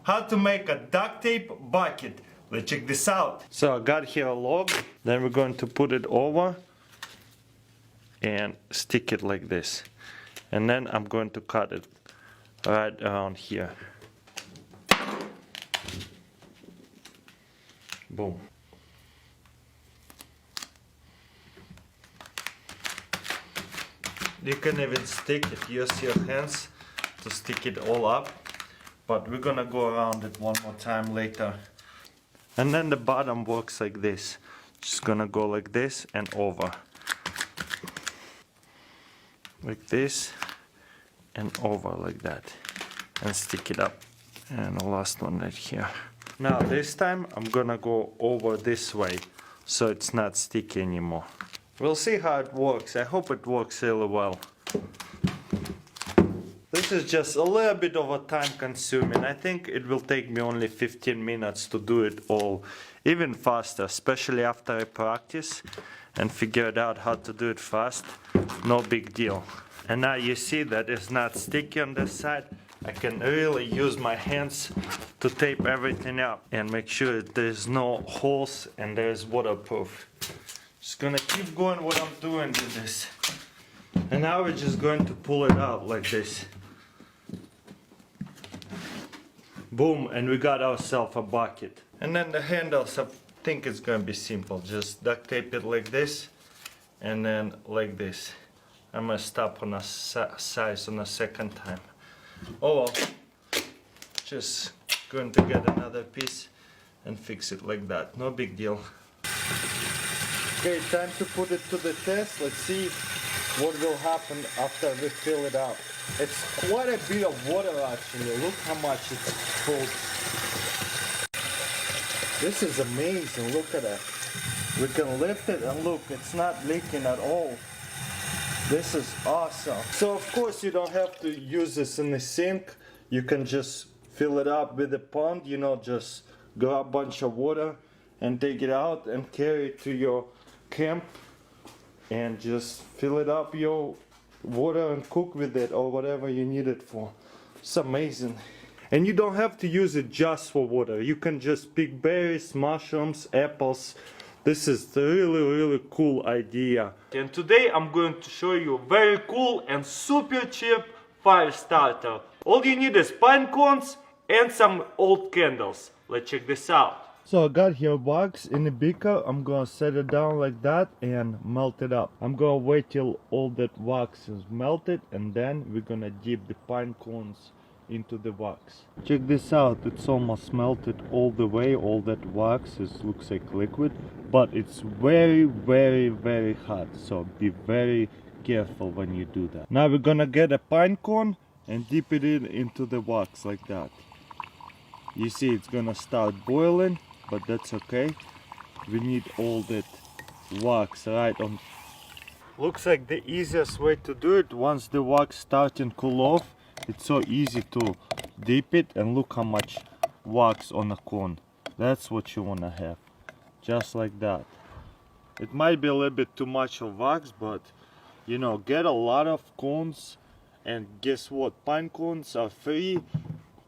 how to make a duct tape bucket. Let's check this out. So I got here a log, then we're going to put it over and stick it like this. And then I'm going to cut it right around here. Boom. You can even stick it, use your hands to stick it all up. But we're gonna go around it one more time later. And then the bottom works like this. Just gonna go like this and over. Like this and over like that. And stick it up. And the last one right here. Now this time I'm gonna go over this way so it's not sticky anymore. We'll see how it works. I hope it works really well. This is just a little bit of a time consuming. I think it will take me only 15 minutes to do it all, even faster, especially after I practice and figure out how to do it fast. No big deal. And now you see that it's not sticky on this side. I can really use my hands to tape everything up and make sure there's no holes and there's waterproof. Just gonna keep going what I'm doing with this. And now we're just going to pull it out like this. Boom, and we got ourselves a bucket. And then the handles, I think it's gonna be simple. Just duct tape it like this and then like this. I'm gonna stop on a size on a second time. Oh well, just going to get another piece and fix it like that. No big deal. Okay, time to put it to the test. Let's see what will happen after we fill it out. It's quite a bit of water actually. Look how much it's full. This is amazing. Look at that. We can lift it and look, it's not leaking at all. This is awesome. So of course you don't have to use this in the sink. You can just fill it up with a pond, you know, just grab a bunch of water and take it out and carry it to your camp and just fill it up your water and cook with it or whatever you need it for. It's amazing. And you don't have to use it just for water. You can just pick berries, mushrooms, apples. This is a really cool idea. And today I'm going to show you a very cool and super cheap fire starter. All you need is pine cones and some old candles. Let's check this out. So I got here wax in a beaker. I'm gonna set it down like that and melt it up. I'm gonna wait till all that wax is melted and then we're gonna dip the pine cones into the wax. Check this out, it's almost melted all the way. All that wax looks like liquid, but it's very hot, so be very careful when you do that. Now we're gonna get a pine cone and dip it into the wax like that. You see it's gonna start boiling, but that's okay. We need all that wax right on. Looks like the easiest way to do it, once the wax starts to cool off, it's so easy to dip it and look how much wax on a cone. That's what you wanna have, just like that. It might be a little bit too much of wax, but you know, get a lot of cones. And guess what, pine cones are free,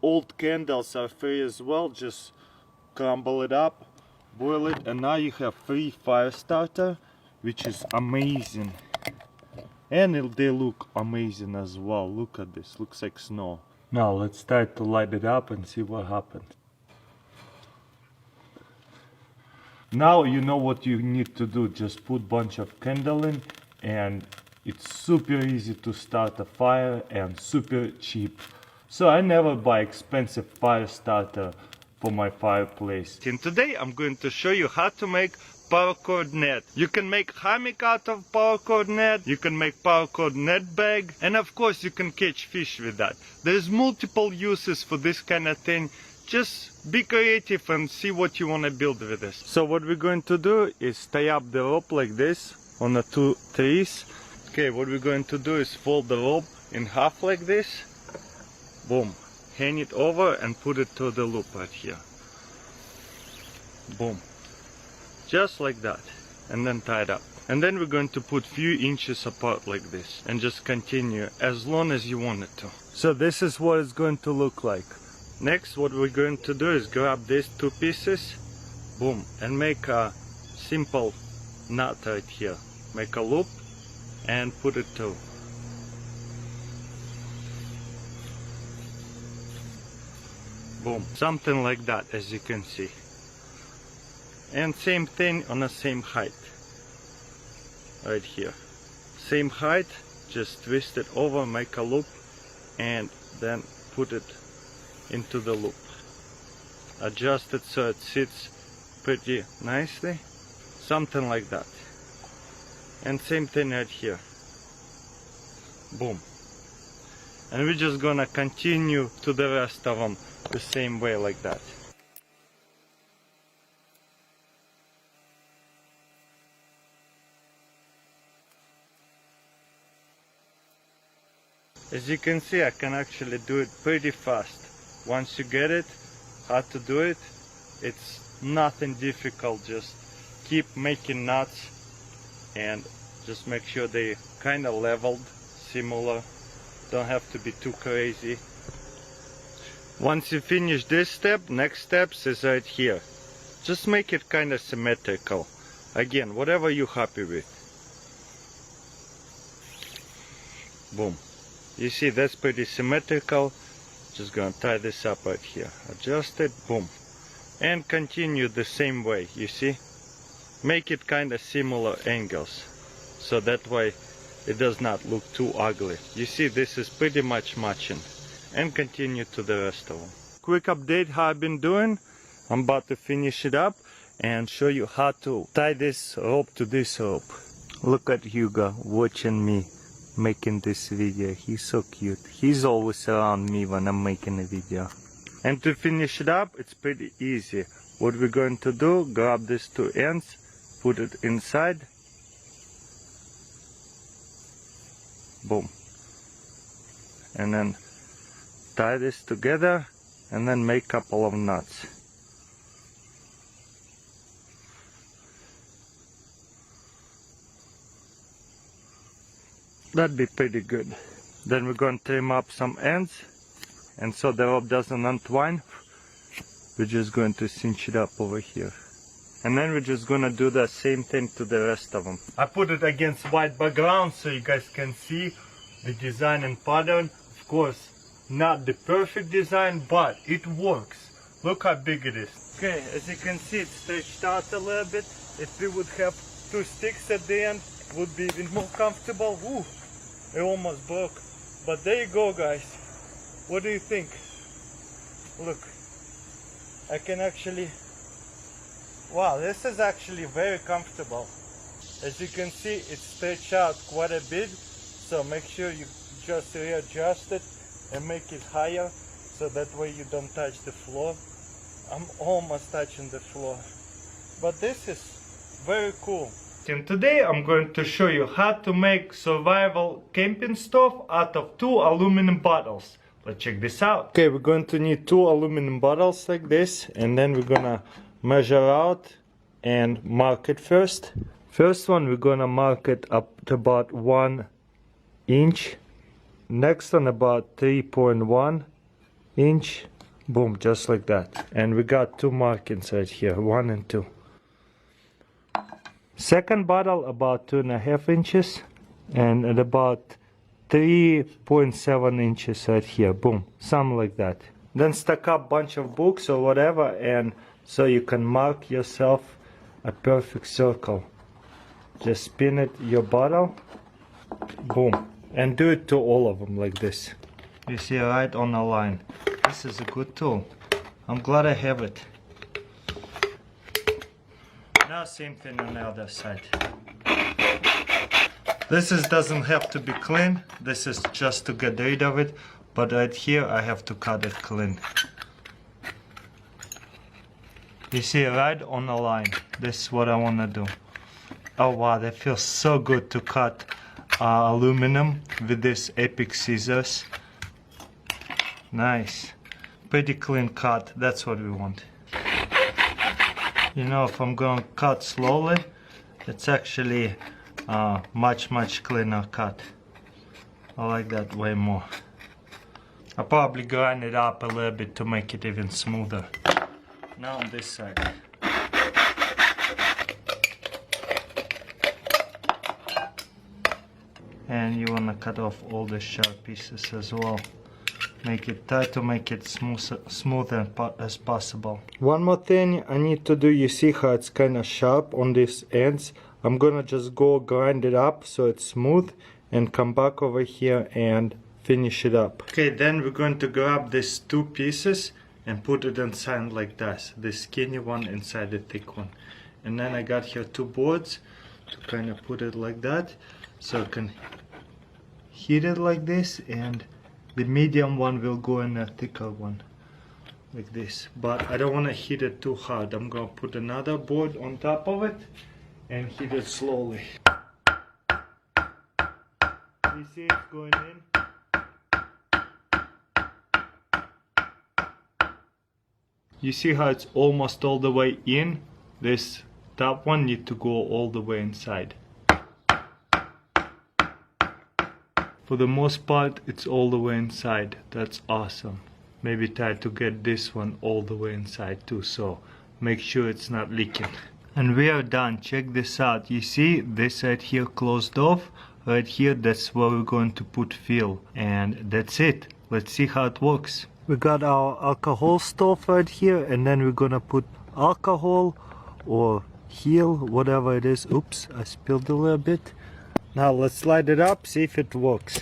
old candles are free as well. Just crumble it up, boil it, and now you have free fire starter, which is amazing. And they look amazing as well. Look at this, looks like snow. Now let's start to light it up and see what happens. Now you know what you need to do. Just put bunch of candle in and it's super easy to start a fire and super cheap. So I never buy expensive fire starter for my fireplace. And today I'm going to show you how to make paracord net. You can make hammock out of paracord net, you can make paracord net bag, and of course you can catch fish with that. There's multiple uses for this kind of thing. Just be creative and see what you want to build with this. So what we're going to do is tie up the rope like this on the two trees. Okay, what we're going to do is fold the rope in half like this. Boom. Hang it over and put it to the loop right here. Boom. Just like that. And then tie it up. And then we're going to put few inches apart like this. And just continue as long as you want it to. So this is what it's going to look like. Next, what we're going to do is grab these two pieces, boom, and make a simple knot right here. Make a loop and put it through. Boom, something like that, as you can see. And same thing on the same height. Right here. Same height, just twist it over, make a loop, and then put it into the loop. Adjust it so it sits pretty nicely. Something like that. And same thing right here. Boom. And we're just gonna continue to the rest of them the same way like that. As you can see, I can actually do it pretty fast. Once you get it, how to do it, it's nothing difficult. Just keep making knots and just make sure they kind of leveled, similar. Don't have to be too crazy. Once you finish this step, next steps is right here. Just make it kind of symmetrical. Again, whatever you're happy with. Boom. You see, that's pretty symmetrical. Just gonna tie this up right here. Adjust it, boom. And continue the same way, you see? Make it kind of similar angles. So that way it does not look too ugly. You see, this is pretty much matching. And continue to the rest of them. Quick update how I've been doing. I'm about to finish it up and show you how to tie this rope to this rope. Look at Hugo watching me making this video. He's so cute. He's always around me when I'm making a video. And to finish it up, it's pretty easy. What we're going to do, grab these two ends, put it inside. Boom. And then tie this together and then make a couple of knots. That'd be pretty good. Then we're going to trim up some ends, and so the rope doesn't untwine, we're just going to cinch it up over here. And then we're just going to do the same thing to the rest of them. I put it against white background so you guys can see the design and pattern. Of course, not the perfect design, but it works. Look how big it is. Okay, as you can see, it's stretched out a little bit. If we would have two sticks at the end, it would be even more comfortable. Ooh. It almost broke, but there you go, guys. What do you think? Look, I can actually, wow, this is actually very comfortable. As you can see, it's stretched out quite a bit, so make sure you just readjust it and make it higher so that way you don't touch the floor. I'm almost touching the floor, but this is very cool. And today I'm going to show you how to make survival camping stove out of 2 aluminum bottles. Let's check this out. Okay, we're going to need 2 aluminum bottles like this, and then we're gonna measure out and mark it first. First one, we're gonna mark it up to about 1 inch. Next one about 3.1 inch. Boom, just like that. And we got 2 markings right here, 1 and 2. Second bottle about 2.5 inches, and at about 3.7 inches right here. Boom, something like that. Then stack up bunch of books or whatever, and so you can mark yourself a perfect circle. Just spin it, your bottle, boom, and do it to all of them like this. You see, right on the line. This is a good tool. I'm glad I have it. Now same thing on the other side. This doesn't have to be clean. This is just to get rid of it. But right here I have to cut it clean. You see, right on the line. This is what I want to do. Oh wow, that feels so good to cut aluminum with this epic scissors. Nice. Pretty clean cut. That's what we want. You know, if I'm going to cut slowly, it's actually much cleaner cut. I like that way more. I'll probably grind it up a little bit to make it even smoother. Now on this side. And you want to cut off all the sharp pieces as well. Try to make it smooth as possible. One more thing I need to do, you see how it's kind of sharp on these ends? I'm gonna just go grind it up so it's smooth and come back over here and finish it up. Okay, then we're going to grab these two pieces and put it inside like this. The skinny one inside the thick one. And then I got here two boards to kind of put it like that. So I can heat it like this, and the medium one will go in a thicker one like this. But I don't want to heat it too hard. I'm going to put another board on top of it and heat it slowly. You see it's going in. You see how it's almost all the way in? This top one needs to go all the way inside. For the most part, it's all the way inside. That's awesome. Maybe try to get this one all the way inside too, so make sure it's not leaking. And we are done. Check this out. You see this right here closed off? Right here, that's where we're going to put fill. And that's it. Let's see how it works. We got our alcohol stove right here, and then we're gonna put alcohol or heel, whatever it is. Oops, I spilled a little bit. Now let's light it up, see if it works.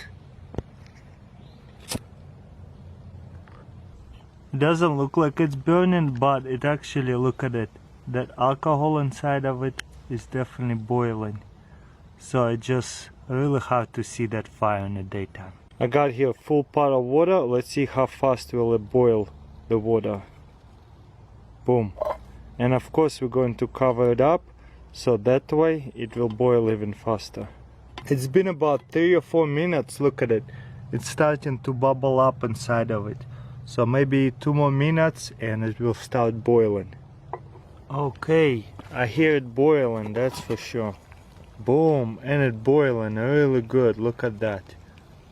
It doesn't look like it's burning, but it actually, look at it. That alcohol inside of it is definitely boiling. So it's just really hard to see that fire in the daytime. I got here a full pot of water. Let's see how fast will it boil the water. Boom. And of course we're going to cover it up, so that way it will boil even faster. It's been about 3 or 4 minutes, look at it. It's starting to bubble up inside of it. So maybe 2 more minutes and it will start boiling. Okay, I hear it boiling, that's for sure. Boom, and it's boiling really good, look at that.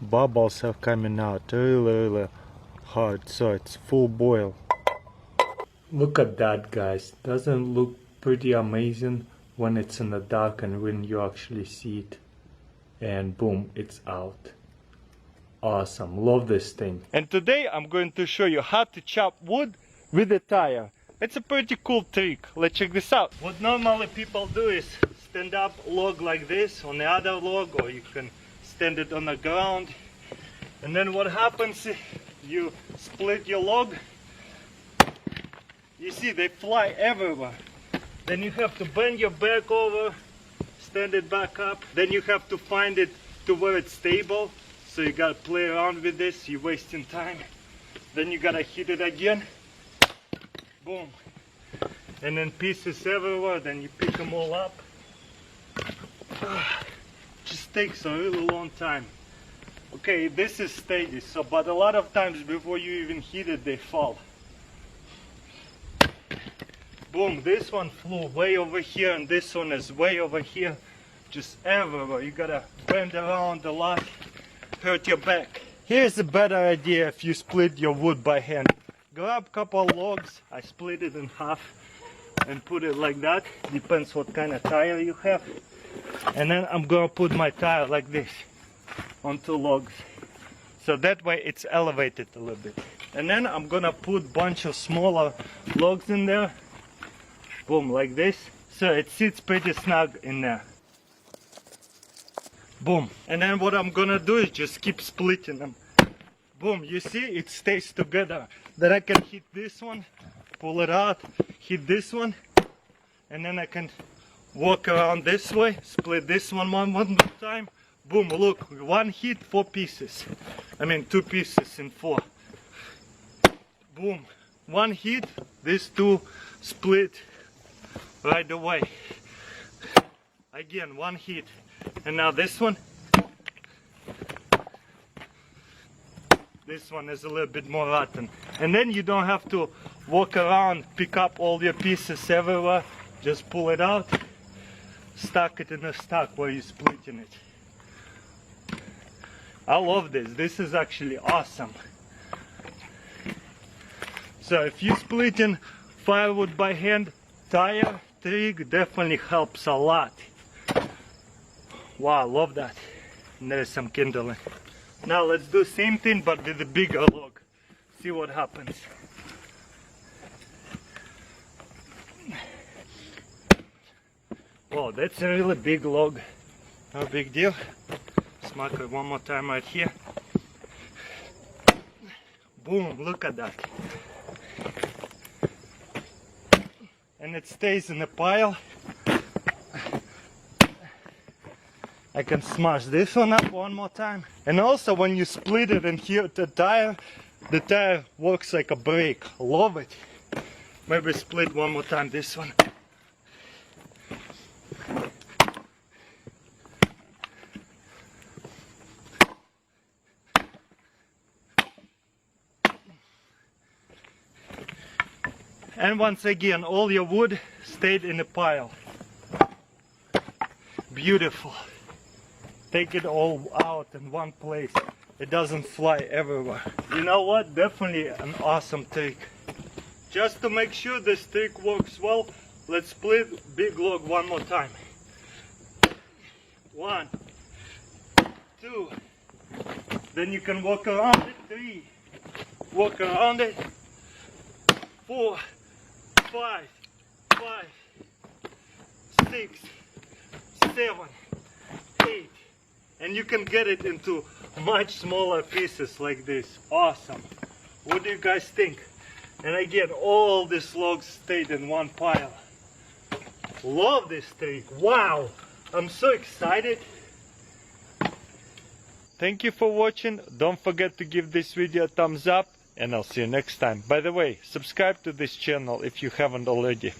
Bubbles are coming out really hard, so it's full boil. Look at that, guys. Doesn't it look pretty amazing when it's in the dark and when you actually see it? And boom, it's out. Awesome, love this thing. And today I'm going to show you how to chop wood with a tire. It's a pretty cool trick. Let's check this out. What normally people do is stand up log like this on the other log, or you can stand it on the ground. And then what happens, you split your log. You see, they fly everywhere. Then you have to bend your back over, stand it back up. Then you have to find it to where it's stable. So you gotta play around with this, you're wasting time. Then you gotta hit it again. Boom. And then pieces everywhere, then you pick them all up. Just takes a really long time. Okay, this is steady, so but a lot of times before you even hit it, they fall. Boom, this one flew way over here and this one is way over here. Just everywhere. You gotta bend around a lot, hurt your back. Here's a better idea if you split your wood by hand. Grab a couple logs, I split it in half and put it like that. Depends what kind of tire you have. And then I'm gonna put my tire like this on 2 logs. So that way it's elevated a little bit. And then I'm gonna put bunch of smaller logs in there. Boom, like this. So it sits pretty snug in there. Boom. And then what I'm gonna do is just keep splitting them. Boom, you see, it stays together. Then I can hit this one, pull it out, hit this one, and then I can walk around this way, split this one more time. Boom, look, 1 hit, 4 pieces. I mean 2 pieces in 4. Boom, 1 hit, these 2 split right away. Again, 1 hit. And now this one. This one is a little bit more rotten. And then you don't have to walk around, pick up all your pieces everywhere. Just pull it out, stack it in a stack where you're splitting it. I love this. This is actually awesome. So if you splitting firewood by hand, tire trick definitely helps a lot. Wow, love that. And there's some kindling. Now let's do same thing but with a bigger log. See what happens. Oh, that's a really big log. No big deal. Smack it one more time right here. Boom, look at that. And it stays in a pile. I can smash this one up one more time. And also when you split it in here, the tire works like a brake. Love it. Maybe split one more time this one. And once again, all your wood stayed in a pile. Beautiful. Take it all out in one place. It doesn't fly everywhere. You know what? Definitely an awesome trick. Just to make sure this trick works well, let's split big log one more time. 1, 2. Then you can walk around it. 3. Walk around it. 4, 5, 6, 7, 8. And you can get it into much smaller pieces like this. Awesome. What do you guys think? And again, all these logs stayed in one pile. Love this trick. Wow. I'm so excited. Thank you for watching. Don't forget to give this video a thumbs up. And I'll see you next time. By the way, subscribe to this channel if you haven't already.